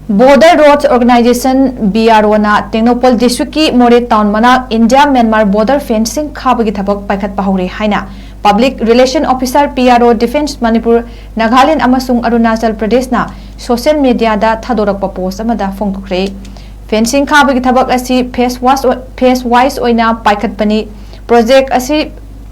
Border Roads Organization (BRO) Tengnoupal district की Moreh town मनाक India Myanmar border fencing खाबगी थबक पाइखत हौरे हाइना public relation officer (PRO) defence Manipur Nagaland अमसुंग अरुणाचल प्रदेश ना सोशल मीडिया दा थादोरक पोस्ट अमदा फोंगखरे फेंसिंग खाबगी थबक असि फेस वाइज ओइना पाइखतपनी प्रोजेक्ट असि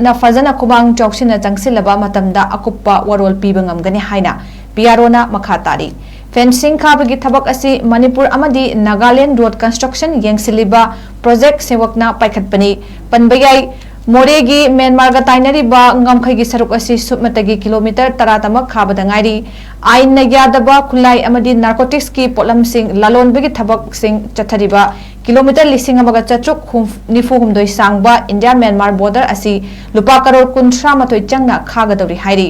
ना फजना खुबांग चौक्सिना चंगसिलबा मतमदा अकुप्पा वरोल पीबा ngamgani haina PRO na makha tari fencing खाबगी थबक असि मणिपुर अमदी नागालैंड रोड कंस्ट्रक्शन येंगसिलिबा प्रोजेक्ट सेवकना पाइखतपनी पनबयाई मोरेगी म्यांमार ताइनरिबा ngamkhagi saruk asi supmatagi kilometre 13 खाबदा ngairi आइन यादबा खुलाई अमदी नार्कोटिक्स की पोलमसिंग लालोनबगी थबक सिंग चथरिबा किलोमीटर 4,994 सांगबा इंडिया म्यांमार बॉर्डर असि लुपा करोड़ 13 चंगना खागदौरी हाइरी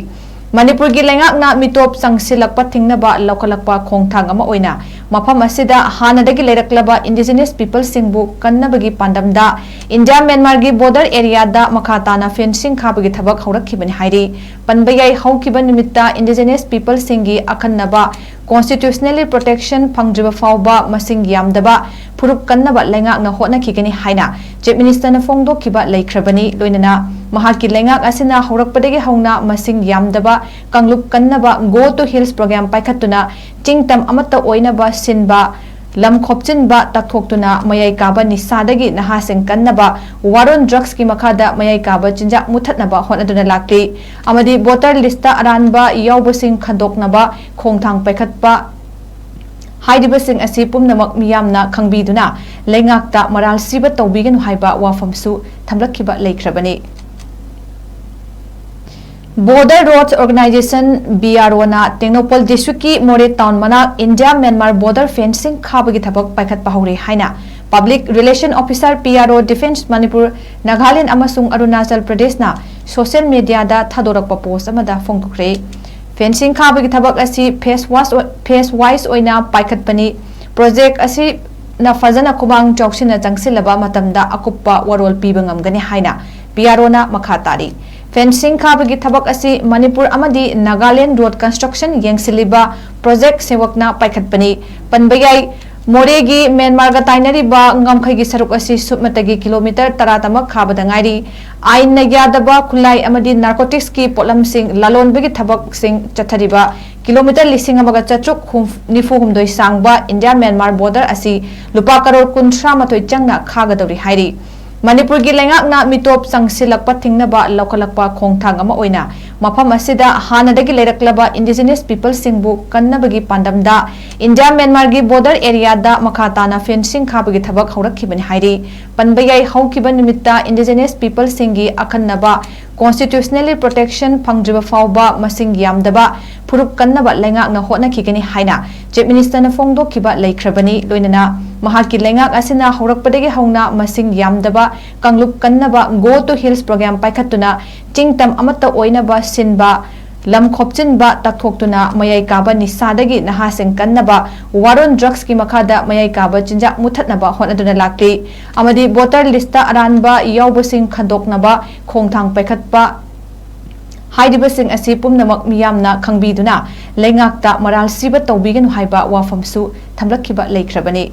मणिपुर की लेंगाकना मिटोप संगसिलकपा थिंगनबा लौखलकपा खोंगथांग अमा ओइना मफम असिदा हानदगी लेरक्लबा इंडिजिनियस पीपल सिंगबु कन्नबगी पांडमदा इंडिया म्यांमार की बॉर्डर एरिया दा मखाताना फेंसिंग खाबगी थबक हौरखिबनि हाइरी पनबयाई हौखिबा निमित्ता इंडिजिनियस पीपल सिंगी अखन्नबा कॉन्स्टिट्यूशनली प्रोटेक्शन फंगद्रिबा फावबा मसिंग यामदबा फुरुप कन्नबा लेंगाकना होटनाखिगनि हाइना चीफ मिनिस्टर फोंगदोखिबा लेख्रबनि लोइनना महाकी लेंगाक असिना हौरकपदगी हौना मसिंग यामदबा कंगलुप कन्नबा गो टू हिल्स प्रोग्राम पाइखतुना चिंगतम अमत्ता ओइनबा सिनबा लम खोपचिनबा तथोक्तुना मयाई काबा निसादगी नहासिंग कन्नबा वारोन ड्रग्स की मखादा मयाई काबा चिंजा मुथतनबा होनदुना लाक्ति अमदी वोटर लिस्टा अरानबा यावबसिंग खंदोकनबा खोंगथांग पाइखतपा हाइदिबसिंग असि पुमनमक मियामना खंगबीदुना लेंगाकता मराल सिबा तौबीगनु हाइबा वाफमसु थमलखिबा लेख्रबनि Border Roads Organization (BRO) Tengnoupal district की मोरे टाउन मनाक इंडिया म्यांमार बॉर्डर फेंसिंग खाबगी थबक पाइखत हौरे हाइना public relation officer (PRO) defence Manipur Nagaland अमसुंग अरुणाचल प्रदेश ना सोशल मीडिया दा थादोरक पोस्ट अमदा फोंगखरे फेंसिंग खाबगी थबक असि फेस वाइज ओइना पाइखतपनी प्रोजेक्ट असि ना फजना खुबांग चौक्सिना चंगसिलबा मतमदा अकुप्पा वरोल पीबा ngamgani haina PRO na makha tari fencing खाबगी थबक असि मणिपुर अमदी नागालैंड रोड कंस्ट्रक्शन येंगसिलिबा प्रोजेक्ट सेवकना पाइखतपनी पनबयाई मोरेगी म्यांमार ताइनरिबा ngamkhagi saruk asi supmatagi kilometre 13 खाबदा ngairi आइन यादबा खुलाई अमदी नार्कोटिक्स की पोलमसिंग लालोनबगी थबक सिंग चथरिबा किलोमीटर 4,994 सांगबा इंडिया म्यांमार बॉर्डर असि लुपा करोड़ 13 चंगना खागदौरी हाइरी मणिपुर की लेंगाकना मिटोप संगसिलकपा थिंगनबा लौखलकपा खोंगथांग अमा ओइना मफम असिदा हानदगी लेरक्लबा इंडिजिनियस पीपल सिंगबु कन्नबगी पांडमदा इंडिया म्यांमार की बॉर्डर एरिया दा मखाताना फेंसिंग खाबगी थबक हौरखिबनि हाइरी पनबयाई हौखिबा निमित्ता इंडिजिनियस पीपल सिंगी अखन्नबा कॉन्स्टिट्यूशनली प्रोटेक्शन फंगद्रिबा फावबा मसिंग यामदबा फुरुप कन्नबा लेंगाकना होटनाखिगनि हाइना चीफ मिनिस्टर फोंगदोखिबा लेख्रबनि लोइनना महाकी लेंगाक असिना हौरकपदगी हौना मसिंग यामदबा कंगलुप कन्नबा गो टू हिल्स प्रोग्राम पाइखतुना चिंगतम अमत्ता ओइनबा सिनबा लम खोपचिनबा तथोक्तुना मयाई काबा निसादगी नहासिंग कन्नबा वारोन ड्रग्स की मखादा मयाई काबा चिंजा मुथतनबा होनदुना लाक्ति अमदी वोटर लिस्टा अरानबा यावबसिंग खंदोकनबा खोंगथांग पाइखतपा हाइदिबसिंग असि पुमनमक मियामना खंगबीदुना लेंगाकता मराल सिबा तौबीगनु हाइबा वाफमसु थमलखिबा लेख्रबनि